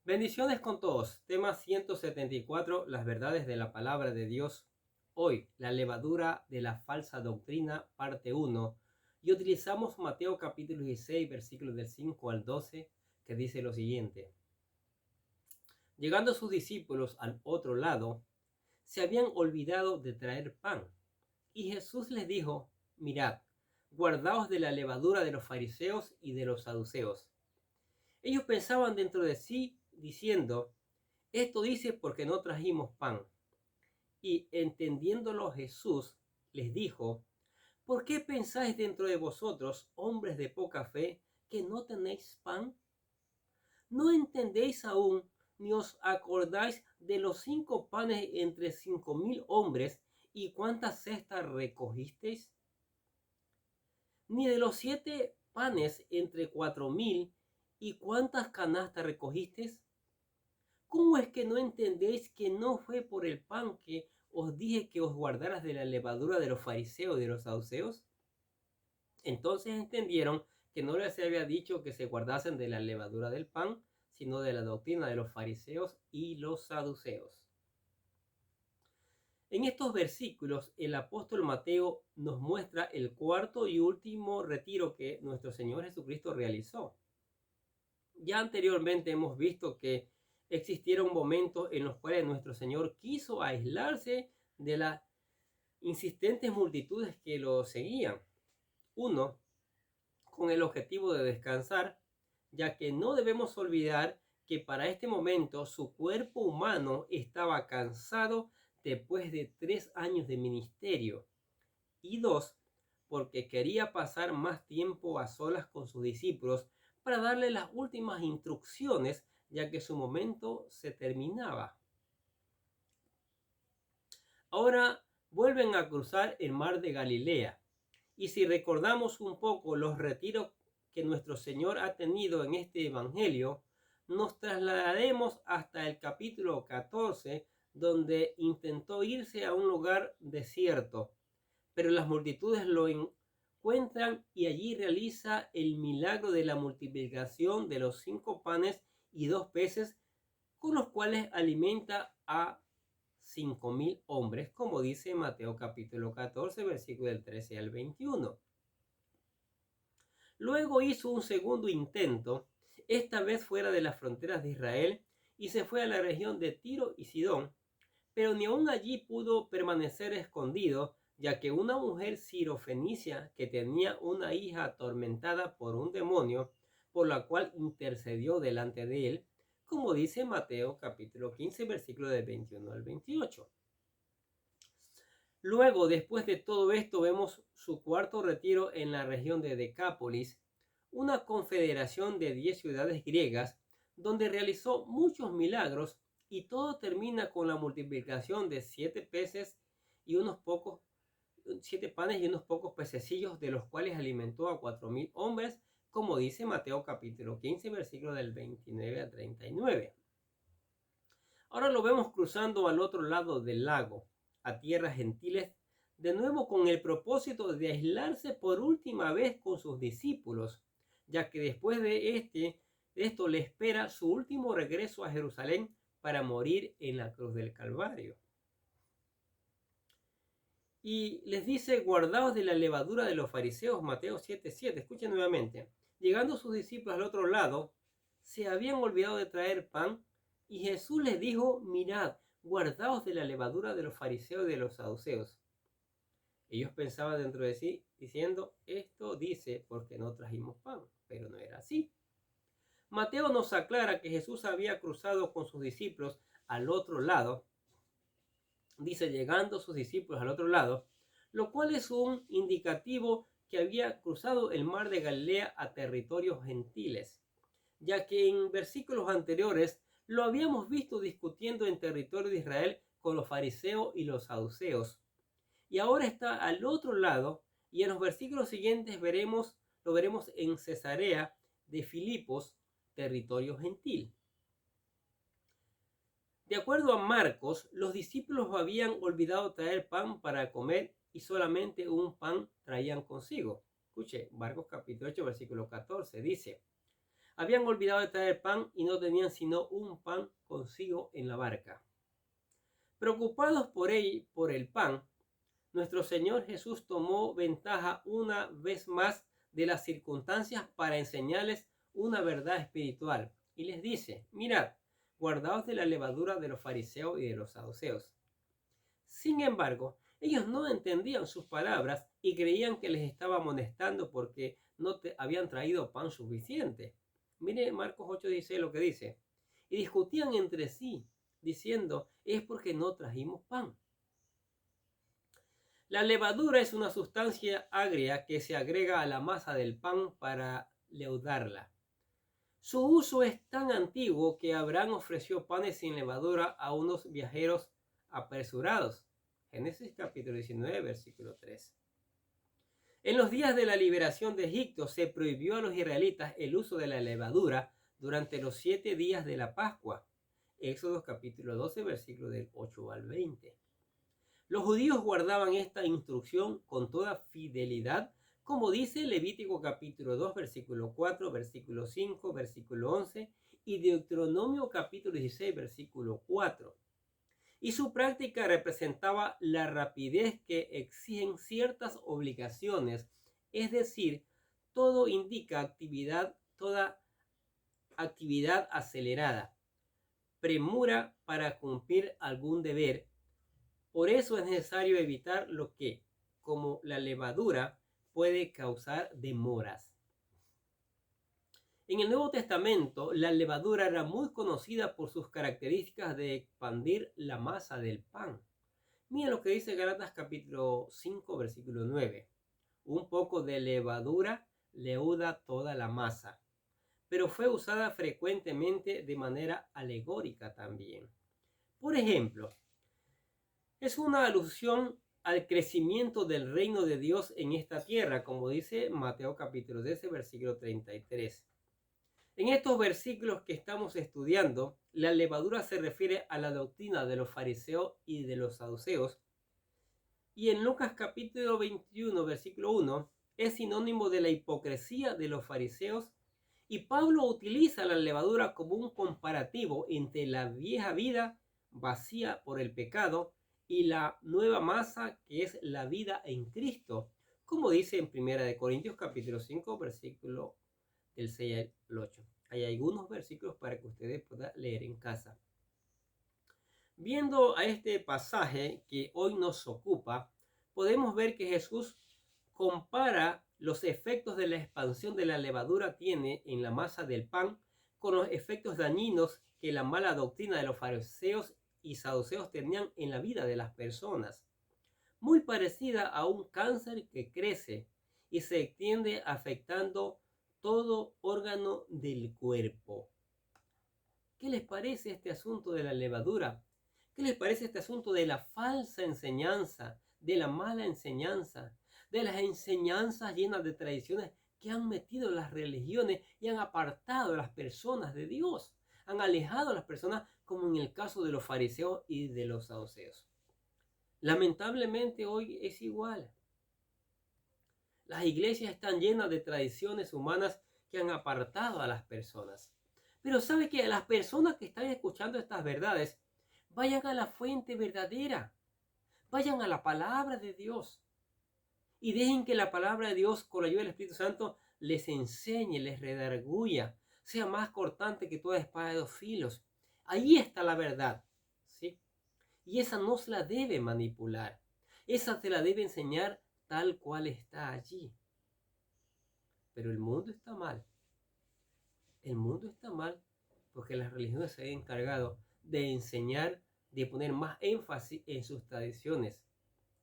Bendiciones con todos. Tema 174, las verdades de la palabra de Dios. Hoy, la levadura de la falsa doctrina, parte 1. Y utilizamos Mateo capítulo 16, versículos del 5 al 12, que dice lo siguiente. Llegando sus discípulos al otro lado, se habían olvidado de traer pan. Y Jesús les dijo, mirad, guardaos de la levadura de los fariseos y de los saduceos. Ellos pensaban dentro de sí, diciendo, esto dice porque no trajimos pan. Y entendiéndolo Jesús les dijo, ¿por qué pensáis dentro de vosotros, hombres de poca fe, que no tenéis pan? ¿No entendéis aún, ni os acordáis de los 5 panes entre 5.000 hombres, y cuántas cestas recogisteis? Ni de los 7 panes entre 4.000, y cuántas canastas recogisteis. ¿Cómo es que no entendéis que no fue por el pan que os dije que os guardaras de la levadura de los fariseos y de los saduceos? Entonces entendieron que no les había dicho que se guardasen de la levadura del pan, sino de la doctrina de los fariseos y los saduceos. En estos versículos, el apóstol Mateo nos muestra el cuarto y último retiro que nuestro Señor Jesucristo realizó. Ya anteriormente hemos visto que existieron momentos en los cuales nuestro Señor quiso aislarse de las insistentes multitudes que lo seguían. Uno, con el objetivo de descansar, ya que no debemos olvidar que para este momento su cuerpo humano estaba cansado después de 3 años de ministerio. Y dos, porque quería pasar más tiempo a solas con sus discípulos para darle las últimas instrucciones, ya que su momento se terminaba. Ahora vuelven a cruzar el mar de Galilea. Y si recordamos un poco los retiros que nuestro Señor ha tenido en este evangelio, nos trasladaremos hasta el capítulo 14, donde intentó irse a un lugar desierto, pero las multitudes lo encuentran y allí realiza el milagro de la multiplicación de los 5 panes y 2 peces, con los cuales alimenta a 5.000 hombres, como dice Mateo capítulo 14, versículo del 13 al 21. Luego hizo un segundo intento, esta vez fuera de las fronteras de Israel, y se fue a la región de Tiro y Sidón, pero ni aun allí pudo permanecer escondido, ya que una mujer sirofenicia que tenía una hija atormentada por un demonio, por la cual intercedió delante de él, como dice Mateo capítulo 15, versículo de 21 al 28. Luego, después de todo esto, vemos su cuarto retiro en la región de Decápolis, una confederación de 10 ciudades griegas, donde realizó muchos milagros, y todo termina con la multiplicación de 7 peces y unos pocos 7 panes y unos pocos pececillos, de los cuales alimentó a 4.000 hombres, como dice Mateo capítulo 15, versículo del 29 al 39. Ahora lo vemos cruzando al otro lado del lago, a tierras gentiles, de nuevo con el propósito de aislarse por última vez con sus discípulos, ya que después de esto le espera su último regreso a Jerusalén para morir en la cruz del Calvario. Y les dice, guardaos de la levadura de los fariseos, Mateo 7:7. Escuchen nuevamente. Llegando sus discípulos al otro lado, se habían olvidado de traer pan, y Jesús les dijo, mirad, guardaos de la levadura de los fariseos y de los saduceos. Ellos pensaban dentro de sí, diciendo, esto dice porque no trajimos pan, pero no era así. Mateo nos aclara que Jesús había cruzado con sus discípulos al otro lado. Dice, llegando sus discípulos al otro lado, lo cual es un indicativo que había cruzado el mar de Galilea a territorios gentiles, ya que en versículos anteriores lo habíamos visto discutiendo en territorio de Israel con los fariseos y los saduceos, y ahora está al otro lado, y en los versículos siguientes lo veremos en Cesarea de Filipos, territorio gentil. De acuerdo a Marcos, los discípulos habían olvidado traer pan para comer y solamente un pan traían consigo. Escuche, Marcos capítulo 8, versículo 14, dice, Habían olvidado de traer pan y no tenían sino un pan consigo en la barca. Preocupados por el pan, nuestro Señor Jesús tomó ventaja una vez más de las circunstancias para enseñarles una verdad espiritual. Y les dice, mirad, guardaos de la levadura de los fariseos y de los saduceos. Sin embargo, ellos no entendían sus palabras y creían que les estaba amonestando porque no habían traído pan suficiente. Mire Marcos 8:16 lo que dice. Y discutían entre sí, diciendo, es porque no trajimos pan. La levadura es una sustancia agria que se agrega a la masa del pan para leudarla. Su uso es tan antiguo que Abraham ofreció panes sin levadura a unos viajeros apresurados. Génesis capítulo 19, versículo 3. En los días de la liberación de Egipto se prohibió a los israelitas el uso de la levadura durante los 7 días de la Pascua. Éxodo capítulo 12, versículo del 8 al 20. Los judíos guardaban esta instrucción con toda fidelidad, como dice Levítico capítulo 2, versículo 4, versículo 5, versículo 11 y Deuteronomio capítulo 16, versículo 4. Y su práctica representaba la rapidez que exigen ciertas obligaciones, es decir, todo indica toda actividad acelerada, premura para cumplir algún deber. Por eso es necesario evitar lo que, como la levadura, puede causar demoras. En el Nuevo Testamento, la levadura era muy conocida por sus características de expandir la masa del pan. Mira lo que dice Gálatas capítulo 5, versículo 9. Un poco de levadura leuda toda la masa, pero fue usada frecuentemente de manera alegórica también. Por ejemplo, es una alusión al crecimiento del reino de Dios en esta tierra, como dice Mateo capítulo 10, versículo 33. En estos versículos que estamos estudiando, la levadura se refiere a la doctrina de los fariseos y de los saduceos. Y en Lucas capítulo 21, versículo 1, es sinónimo de la hipocresía de los fariseos. Y Pablo utiliza la levadura como un comparativo entre la vieja vida vacía por el pecado y la nueva masa que es la vida en Cristo, como dice en 1 Corintios capítulo 5, versículo del 6 al 8. Hay algunos versículos para que ustedes puedan leer en casa. Viendo a este pasaje que hoy nos ocupa, podemos ver que Jesús compara los efectos de la expansión de la levadura tiene en la masa del pan con los efectos dañinos que la mala doctrina de los fariseos y saduceos tenían en la vida de las personas. Muy parecida a un cáncer que crece y se extiende afectando todo órgano del cuerpo. ¿Qué les parece este asunto de la levadura? ¿Qué les parece este asunto de la falsa enseñanza, de la mala enseñanza, de las enseñanzas llenas de tradiciones que han metido las religiones y han apartado a las personas de Dios? Han alejado a las personas, como en el caso de los fariseos y de los saduceos. Lamentablemente hoy es igual. Las iglesias están llenas de tradiciones humanas que han apartado a las personas. Pero sabe que las personas que están escuchando estas verdades, vayan a la fuente verdadera, vayan a la palabra de Dios y dejen que la palabra de Dios, con la ayuda del Espíritu Santo, les enseñe, les redarguya, sea más cortante que toda espada de 2 filos. Ahí está la verdad, ¿sí? Y esa no se la debe manipular, esa se la debe enseñar tal cual está allí. Pero el mundo está mal. El mundo está mal porque las religiones se han encargado de enseñar, de poner más énfasis en sus tradiciones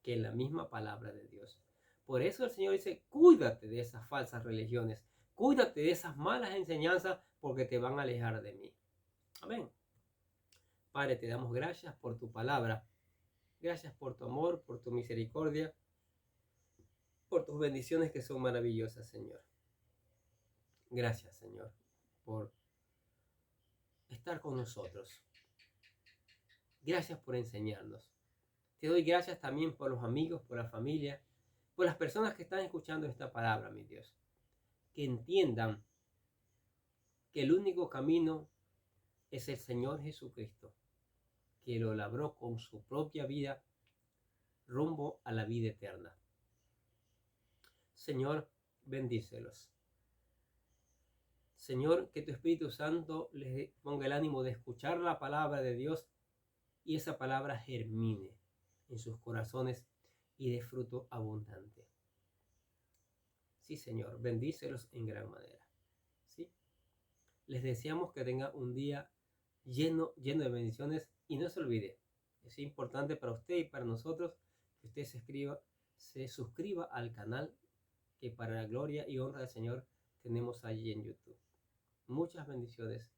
que en la misma palabra de Dios. Por eso el Señor dice, cuídate de esas falsas religiones, cuídate de esas malas enseñanzas porque te van a alejar de mí. Amén. Padre, te damos gracias por tu palabra. Gracias por tu amor, por tu misericordia, por tus bendiciones que son maravillosas, Señor. Gracias, Señor, por estar con nosotros. Gracias por enseñarnos. Te doy gracias también por los amigos, por la familia, por las personas que están escuchando esta palabra, mi Dios. Que entiendan que el único camino es el Señor Jesucristo, que lo labró con su propia vida rumbo a la vida eterna. Señor, bendícelos. Señor, que tu Espíritu Santo les ponga el ánimo de escuchar la palabra de Dios y esa palabra germine en sus corazones y de fruto abundante. Sí, Señor, bendícelos en gran manera. ¿Sí? Les deseamos que tengan un día lleno de bendiciones y no se olvide, es importante para usted y para nosotros que usted se suscriba al canal que para la gloria y honra del Señor tenemos allí en YouTube. Muchas bendiciones